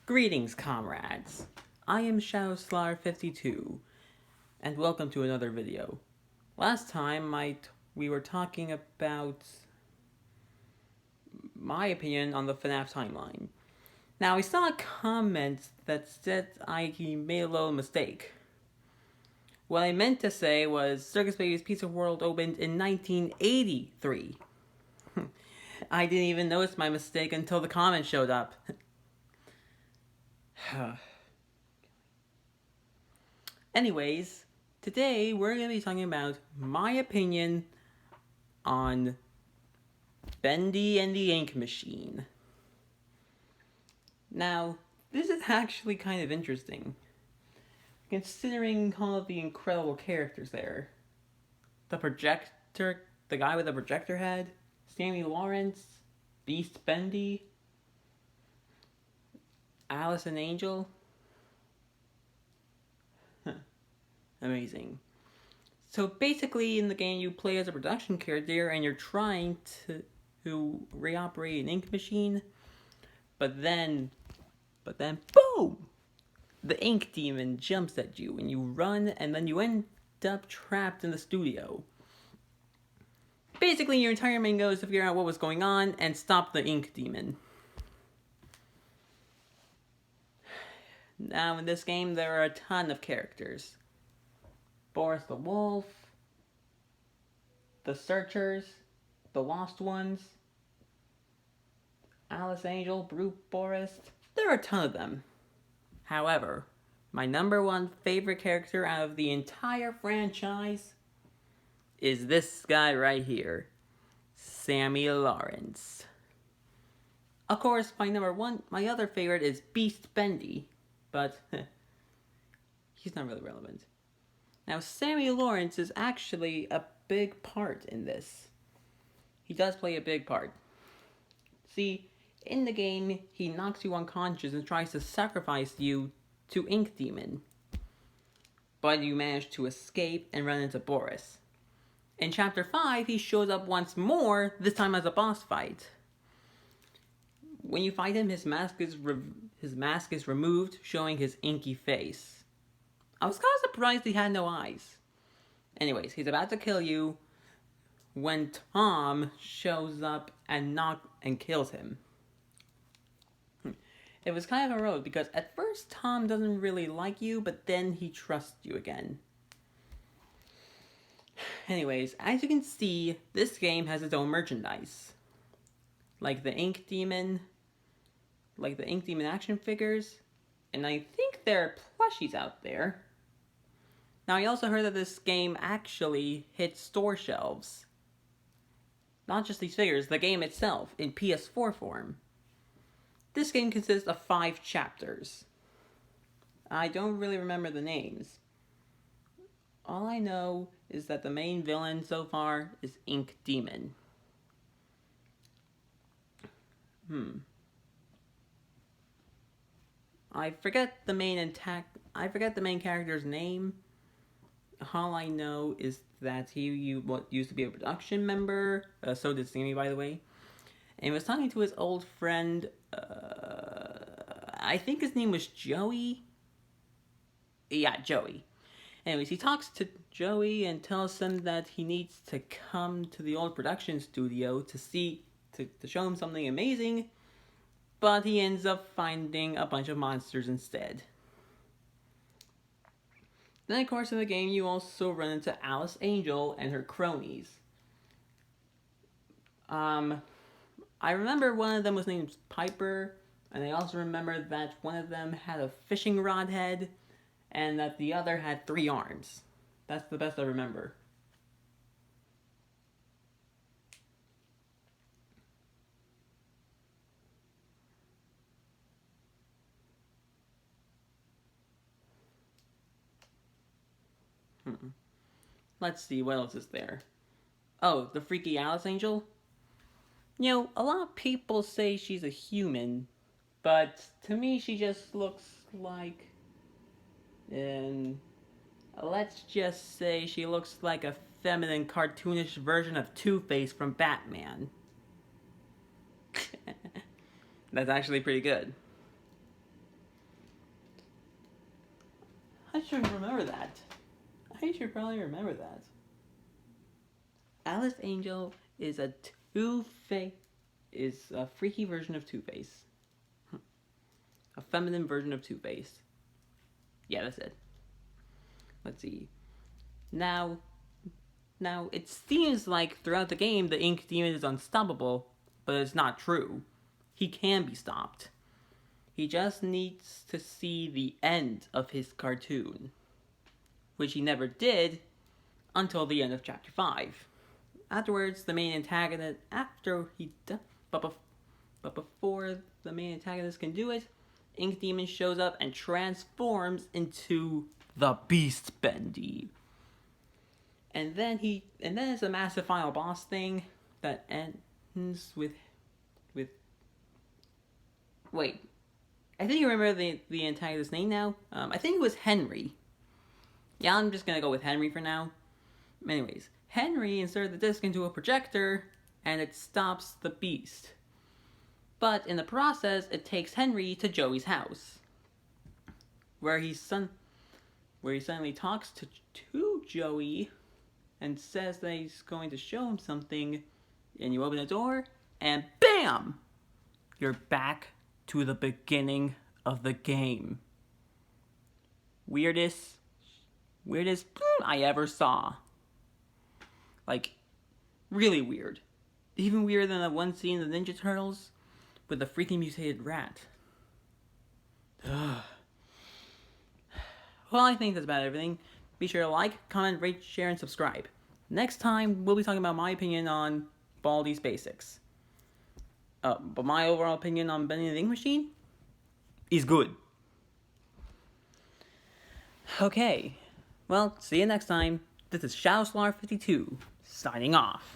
Greetings, comrades. I am ShadowSlar52, and welcome to another video. Last time, we were talking about my opinion on the FNAF timeline. Now, I saw a comment that said I made a little mistake. What I meant to say was Circus Baby's Pizza World opened in 1983. I didn't even notice my mistake until the comment showed up. Anyways, today we're going to be talking about my opinion on Bendy and the Ink Machine. Now, this is actually kind of interesting, considering all of the incredible characters there. The guy with the projector head, Sammy Lawrence, Beast Bendy, Alice and Angel. Amazing. So basically in the game you play as a production character and you're trying to reoperate an ink machine, but then boom! The ink demon jumps at you and you run and then you end up trapped in the studio. Basically your entire main goal is to figure out what was going on and stop the ink demon. Now in this game there are a ton of characters. Boris the Wolf, the Searchers, the Lost Ones, Alice Angel, Brute Boris. There are a ton of them. However, my number one favorite character out of the entire franchise is this guy right here, Sammy Lawrence. Of course, my other favorite is Beast Bendy, but he's not really relevant. Now, Sammy Lawrence is actually a big part in this. He does play a big part. See, in the game, he knocks you unconscious and tries to sacrifice you to Ink Demon. But you manage to escape and run into Boris. In Chapter 5, he shows up once more, this time as a boss fight. When you fight him, his mask is removed, showing his inky face. I was kind of surprised he had no eyes. Anyways, he's about to kill you when Tom shows up and kills him. It was kind of heroic because at first Tom doesn't really like you, but then he trusts you again. Anyways, as you can see, this game has its own merchandise. Like the Ink Demon action figures, and I think there are plushies out there. Now, I also heard that this game actually hit store shelves. Not just these figures, the game itself, in PS4 form. This game consists of 5 chapters. I don't really remember the names. All I know is that the main villain so far is Ink Demon. I forget the main character's name. All I know is that he used to be a production member. So did Sammy, by the way. And he was talking to his old friend. I think his name was Joey. Yeah, Joey. Anyways, he talks to Joey and tells him that he needs to come to the old production studio to show him something amazing. But he ends up finding a bunch of monsters instead. Then, of course, in the game, you also run into Alice Angel and her cronies. I remember one of them was named Piper, and I also remember that one of them had a fishing rod head, and that the other had 3 arms. That's the best I remember. Let's see, what else is there? Oh, the freaky Alice Angel? You know, a lot of people say she's a human, but to me she just looks like... let's just say she looks like a feminine, cartoonish version of Two-Face from Batman. That's actually pretty good. I should remember that. I should probably remember that. Alice Angel is a freaky version of Two-Face. A feminine version of Two-Face. Yeah, that's it. Let's see. Now, it seems like throughout the game the Ink Demon is unstoppable, but it's not true. He can be stopped. He just needs to see the end of his cartoon, which he never did until the end of Chapter 5. Afterwards, the main antagonist, but before the main antagonist can do it, Ink Demon shows up and transforms into the Beast Bendy. And then it's a massive final boss thing that ends with wait. I think you remember the antagonist's name now. I think it was Henry. Yeah, I'm just gonna go with Henry for now. Anyways, Henry inserted the disc into a projector, and it stops the beast. But in the process, it takes Henry to Joey's house, where he suddenly talks to Joey, and says that he's going to show him something. And you open the door, and BAM! You're back to the beginning of the game. Weirdest I ever saw. Like, really weird. Even weirder than that one scene in the Ninja Turtles with the freaking mutated rat. Well, I think that's about everything. Be sure to like, comment, rate, share, and subscribe. Next time, we'll be talking about my opinion on Baldi's Basics. But my overall opinion on Bendy the Ink Machine is good. Okay. Well, see you next time. This is Shadowslar52, signing off.